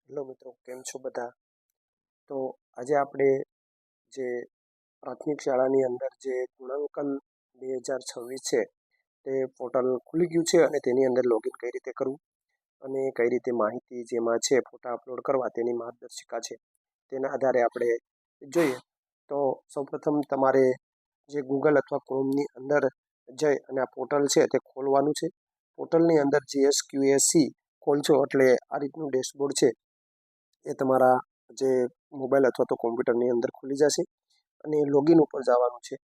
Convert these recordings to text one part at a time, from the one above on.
Hello મિત્રો, કેમ છો બધા? તો આજે આપણે જે પ્રાથમિક શાળાની અંદર જે ગુણાંકન 2026 છે તે પોર્ટલ ખુલી ગયું છે અને તેની અંદર લોગિન કઈ રીતે કરવું અને કઈ રીતે માહિતી જેમાં છે ફોટા અપલોડ કરવા તેની માર્ગદર્શિકા છે તેના આધારે આપણે જોઈએ. તો સૌપ્રથમ તમારે જે ગૂગલ અથવા ક્રોમની અંદર જઈ અને આ પોર્ટલ છે તે ખોલવાનું છે. પોર્ટલની અંદર GSQAC ખોલશો એટલે આ રીતનું ડેશબોર્ડ છે એ તમારા જે મોબાઈલ અથવા તો કોમ્પ્યુટરની અંદર ખુલી જશે અને લોગિન ઉપર જવાનું છે.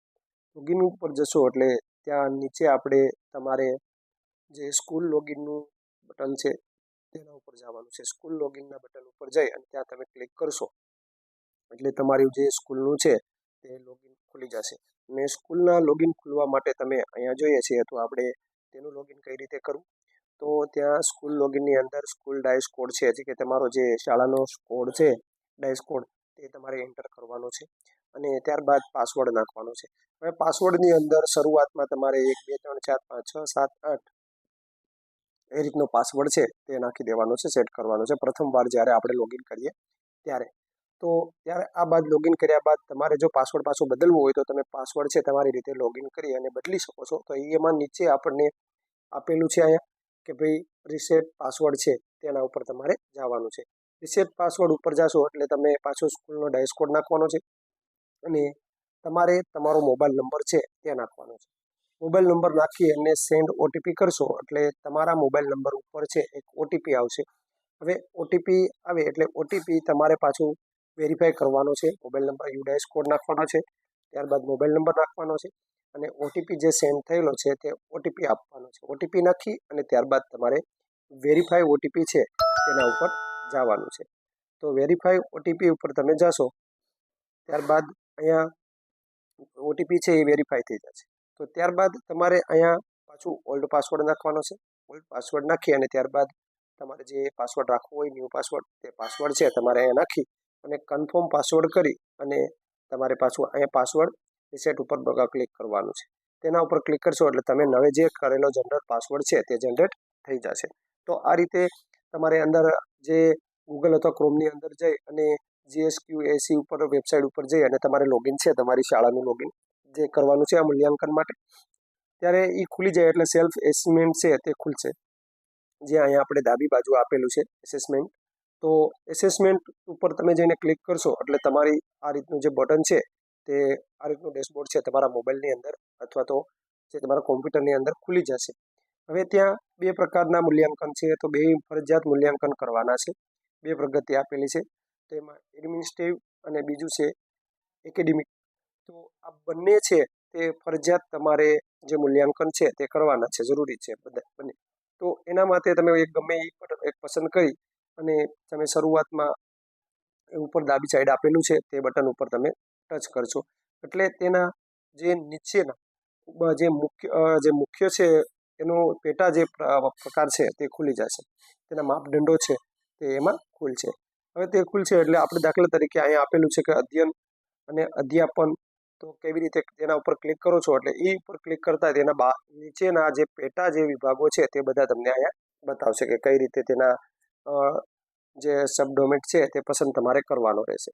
લોગિન ઉપર જશો એટલે ત્યાં નીચે આપણે તમારે જે સ્કૂલ લોગિનનું બટન છે તેના ઉપર જવાનું છે. સ્કૂલ લોગિનના બટન ઉપર જઈ અને ત્યાં તમે ક્લિક કરશો એટલે તમારું જે સ્કૂલનું છે તે લોગિન ખુલી જશે. અને સ્કૂલના લોગિન ખુલવા માટે તમે અહીંયા જોઈએ છીએ તો આપણે તેનું લોગિન કઈ રીતે કરવું. તો ત્યાં સ્કૂલ લોગિનની અંદર સ્કૂલ ડાયસ કોડ છે, એટલે કે તમારો જે શાળાનો કોડ છે ડાયસ કોડ તે તમારે એન્ટર કરવાનો છે અને ત્યારબાદ પાસવર્ડ નાખવાનો છે. હવે પાસવર્ડની અંદર શરૂઆતમાં તમારે 1 2 3 4 5 6 7 8 એ રીતનો પાસવર્ડ છે તે નાખી દેવાનો છે, સેટ કરવાનો છે પ્રથમવાર જ્યારે આપણે લોગિન કરીએ ત્યારે. તો ત્યારે આ બાદ લોગિન કર્યા બાદ તમારે જો પાસવર્ડ પાછો બદલવો હોય તો તમે પાસવર્ડ છે તમારી રીતે લોગિન કરી અને બદલી શકો છો. તો એમાં નીચે આપણને આપેલું છે અહીંયા કે ભાઈ રીસેટ પાસવર્ડ છે તેના ઉપર તમારે જવાનું છે. રીસેટ પાસવર્ડ ઉપર જશો એટલે તમે પાછો સ્કૂલનો ડાયસ કોડ નાખવાનો છે અને તમારે તમારો મોબાઈલ નંબર છે તે નાખવાનો છે. મોબાઈલ નંબર નાખી અને સેન્ડ ઓટીપી કરશો એટલે તમારા મોબાઈલ નંબર ઉપર છે એક ઓટીપી આવશે. હવે ઓટીપી આવે એટલે ઓટીપી તમારે પાછું વેરીફાઈ કરવાનો છે. મોબાઈલ નંબર યુડાઇસ કોડ નાખવાનો છે, ત્યારબાદ મોબાઈલ નંબર નાખવાનો છે અને ઓટીપી જે સેન્ડ થયેલો છે તે ઓટીપી આપવાનો છે. ઓટીપી નાખી અને ત્યારબાદ તમારે વેરીફાઈ ઓટીપી છે તેના ઉપર જવાનું છે. તો વેરીફાઈ ઓટીપી ઉપર તમે જશો ત્યારબાદ અહીંયા ઓટીપી છે એ વેરીફાઈ થઈ જશે. તો ત્યારબાદ તમારે અહીંયા પાછું ઓલ્ડ પાસવર્ડ નાખવાનો છે. ઓલ્ડ પાસવર્ડ નાખી અને ત્યારબાદ તમારે જે પાસવર્ડ રાખવો હોય ન્યૂ પાસવર્ડ તે પાસવર્ડ છે તમારે અહીંયા નાખી અને કન્ફર્મ પાસવર્ડ કરી અને તમારે પાછું અહીંયા પાસવર્ડ રીસેટ ઉપર ક્લિક કરવાનું છે. તેના ઉપર ક્લિક કરશો એટલે તમે નવે જે કરેલો જનરેટ પાસવર્ડ છે તે જનરેટ થઈ જશે. તો આ રીતે તમારે અંદર જે ગૂગલ અથવા ક્રોમની અંદર જઈ અને GSQAC ઉપર વેબસાઇટ ઉપર જઈ અને તમારે લોગિન છે તમારી શાળાનું લોગિન જે કરવાનું છે આ મૂલ્યાંકન માટે, ત્યારે એ ખુલી જાય એટલે સેલ્ફ એસેસમેન્ટ છે તે ખુલશે. જે અહીંયા આપણે ડાબી બાજુ આપેલું છે એસેસમેન્ટ. તો એસેસમેન્ટ ઉપર તમે જઈને ક્લિક કરશો એટલે તમારી આ રીતનું જે બટન છે તે આ રીતનું ડેશબોર્ડ છે તમારા મોબાઈલની અંદર અથવા તો જે તમારા કોમ્પ્યુટરની અંદર ખુલી જશે. હવે ત્યાં 2 પ્રકારના મૂલ્યાંકન છે, તો 2 ફરજિયાત મૂલ્યાંકન કરવાના છે. 2 પ્રગતિ આપેલી છે, તો એમાં એડમિનિસ્ટ્રેટિવ અને બીજું છે એકેડેમિક. તો આ બંને છે તે ફરજિયાત તમારે જે મૂલ્યાંકન છે તે કરવાના છે, જરૂરી છે બંને. તો એના માટે તમે ગમે એક પસંદ કરી અને તમે શરૂઆતમાં ઉપર ડાબી સાઈડ આપેલું છે તે બટન ઉપર તમે ટચ કરશો એટલે તેના જે નીચેના જે મુખ્ય છે એનો પેટા જે પ્રકાર છે તે ખુલી જશે. તેના માપદંડો છે તે એમાં ખુલશે. હવે તે ખુલશે એટલે આપણે દાખલા તરીકે અહીંયા આપેલું છે કે અધ્યયન અને અધ્યાપન. તો કેવી રીતે તેના ઉપર ક્લિક કરો છો એટલે એ ઉપર ક્લિક કરતા તેના નીચેના જે પેટા જે વિભાગો છે તે બધા તમને અહીંયા બતાવશે કે કઈ રીતે તેના જે સબડોમેન્ટ છે તે પસંદ તમારે કરવાનો રહેશે.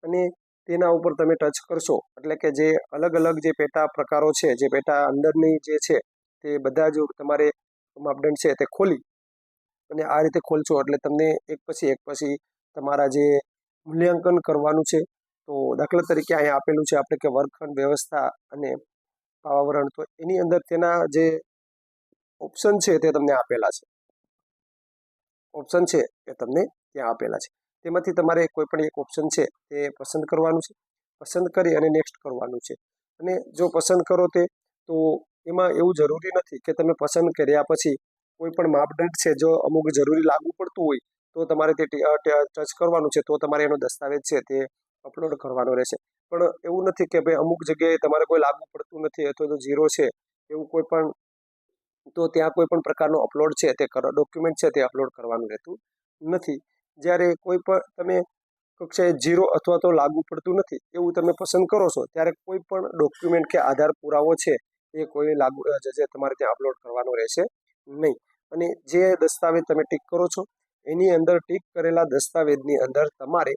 અને તેના ઉપર તમે ટચ કરશો એટલે કે જે અલગ અલગ જે પેટા પ્રકારો છે, જે પેટા અંદરની જે છે તે બધા જ તમારે માપદંડ છે તે ખોલી અને આ રીતે ખોલશો એટલે તમને એક પછી તમારા જે મૂલ્યાંકન કરવાનું છે. તો દાખલા તરીકે અહીંયા આપેલું છે આપણે કે વર્ગખંડ વ્યવસ્થા અને પાવાવરણ. તો એની અંદર તેના જે ઓપ્શન છે તે તમને આપેલા છે. ઓપ્શન છે એ તમને ત્યાં આપેલા છે. તેમાંથી તમારે કોઈ પણ એક ઓપ્શન છે તે પસંદ કરવાનું છે. પસંદ કરી અને નેક્સ્ટ કરવાનું છે. અને જો પસંદ કરો તો એમાં એવું જરૂરી નથી કે તમે પસંદ કર્યા પછી કોઈ પણ માપદંડ છે જો અમુક જરૂરી લાગુ પડતું હોય તો તમારે તે ટચ કરવાનું છે, તો તમારે એનો દસ્તાવેજ છે તે અપલોડ કરવાનો રહેશે. પણ એવું નથી કે ભાઈ અમુક જગ્યાએ તમારે કોઈ લાગુ પડતું નથી અથવા તો ઝીરો છે એવું કોઈ પણ, તો ત્યાં કોઈ પણ પ્રકારનો અપલોડ છે તે ડોક્યુમેન્ટ છે તે અપલોડ કરવાનું રહેતું નથી. જ્યારે કોઈ પણ તમે કક્ષાએ 0 અથવા તો લાગુ પડતું નથી એવું તમે પસંદ કરો છો ત્યારે કોઈ પણ ડોક્યુમેન્ટ કે આધાર પુરાવો છે એ કોઈ લાગુ જે તમારે ત્યાં અપલોડ કરવાનો રહેશે નહીં. અને જે દસ્તાવેજ તમે ટીક કરો છો એની અંદર ટીક કરેલા દસ્તાવેજની અંદર તમારે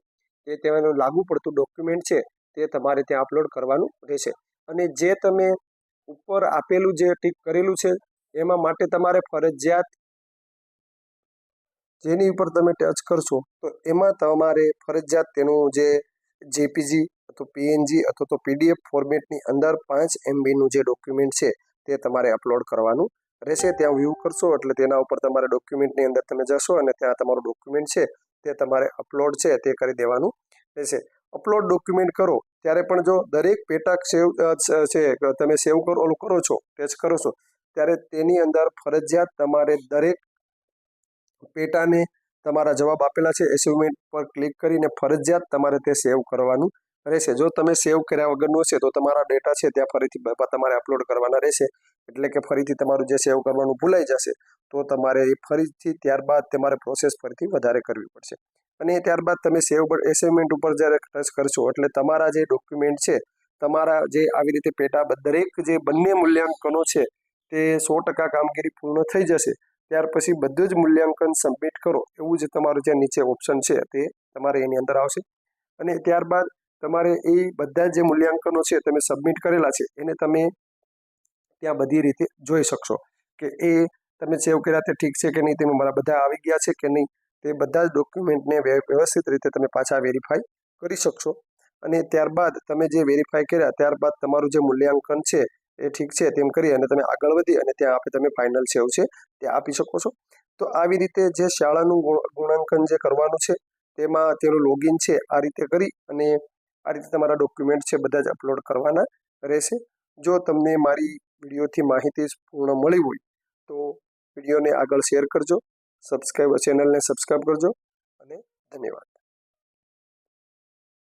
તેનું લાગુ પડતું ડોક્યુમેન્ટ છે તે તમારે ત્યાં અપલોડ કરવાનું રહેશે. અને જે તમે ઉપર આપેલું જે ટીક કરેલું છે એમાં માટે તમારે ફરજિયાત જેની ઉપર તમે ટચ કરશો તો એમાં તમારે ફરજિયાત તેનું જે જેપીજી અથવા પીએનજી અથવા તો પીડીએફ ફોર્મેટની અંદર 5 MBનું જે ડોક્યુમેન્ટ છે તે તમારે અપલોડ કરવાનું રહેશે. ત્યાં વ્યૂ કરશો એટલે તેના ઉપર તમારે ડોક્યુમેન્ટની અંદર તમે જશો અને ત્યાં તમારું ડોક્યુમેન્ટ છે તે તમારે અપલોડ છે તે કરી દેવાનું રહેશે. અપલોડ ડોક્યુમેન્ટ કરો ત્યારે પણ જો દરેક પેટા સેવ છે તમે સેવ કરો છો ટેચ કરો છો ત્યારે તેની અંદર ફરજિયાત તમારે દરેક પેટાને તમારા જવાબ આપેલા છે એસાઇનમેન્ટ પર ક્લિક કરીને ફરજિયાત તમારે તે સેવ કરવાનું રહેશે. જો તમે સેવ કર્યા વગરનું હશે તો તમારા ડેટા છે ત્યાં ફરીથી તમારે અપલોડ કરવાના રહેશે. એટલે કે ફરીથી તમારું જે સેવ કરવાનું ભૂલાઈ જશે તો તમારે એ ફરીથી ત્યારબાદ તમારે પ્રોસેસ ફરીથી વધારે કરવી પડશે. અને ત્યારબાદ તમે સેવ એસાઇનમેન્ટ ઉપર જ્યારે ટચ કરશો એટલે તમારા જે ડોક્યુમેન્ટ છે તમારા જે આવી રીતે પેટા દરેક જે બંને મૂલ્યાંકનો છે તે 100% કામગીરી પૂર્ણ થઈ જશે. ત્યાર પછી બધું જ મૂલ્યાંકન સબમિટ કરો એવું જ તમારું જે નીચે ઓપ્શન છે તે તમારે એની અંદર આવશે. અને ત્યારબાદ તમારે એ બધા જે મૂલ્યાંકનો છે તમે સબમિટ કરેલા છે એને તમે ત્યાં બધી રીતે જોઈ શકશો કે એ તમે સેવ કર્યા તે ઠીક છે કે નહીં, તેમાં મારા બધા આવી ગયા છે કે નહીં, તે બધા જ ડોક્યુમેન્ટને વ્યવસ્થિત રીતે તમે પાછા વેરીફાઈ કરી શકશો. અને ત્યારબાદ તમે જે વેરીફાઈ કર્યા ત્યારબાદ તમારું જે મૂલ્યાંકન છે એ ઠીક છે તેમ કરી અને તમે આગળ વધી અને ત્યાં આપણે તમે ફાઇનલ સેવ છે તે આપી શકો છો. તો આવી રીતે જે શાળાનું ગુણાંકન જે કરવાનું છે તેમાં તેનું લોગિન છે આ રીતે કરી અને આ રીતે તમારા ડોક્યુમેન્ટ છે બધા જ અપલોડ કરવાના રહેશે. જો તમને મારી વિડીયોથી માહિતી પૂર્ણ મળી હોય તો વિડીયોને આગળ શેર કરજો, ચેનલને સબસ્ક્રાઈબ કરજો અને ધન્યવાદ.